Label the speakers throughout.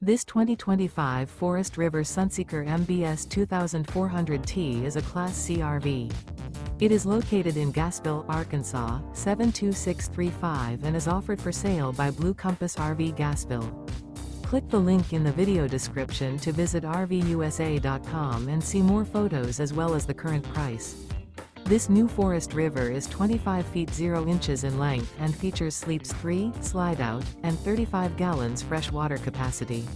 Speaker 1: This 2025 Forest River Sunseeker MBS 2400T is a Class C RV. It is located in Gassville, Arkansas, 72635 and is offered for sale by Blue Compass RV Gassville. Click the link in the video description to visit RVUSA.com and see more photos as well as the current price. This new Forest River is 25 feet 0 inches in length and features sleeps 3, slide-out, and 35 gallons fresh water capacity.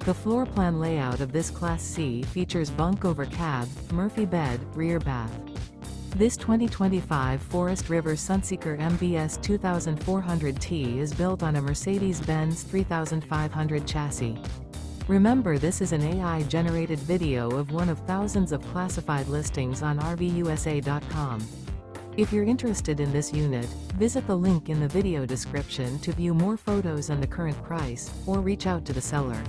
Speaker 1: The floor plan layout of this Class C features bunk over cab, Murphy bed, rear bath. This 2025 Forest River Sunseeker MBS 2400T is built on a Mercedes-Benz 3500 chassis. Remember, this is an AI-generated video of one of thousands of classified listings on RVUSA.com. If you're interested in this unit, visit the link in the video description to view more photos and the current price, or reach out to the seller.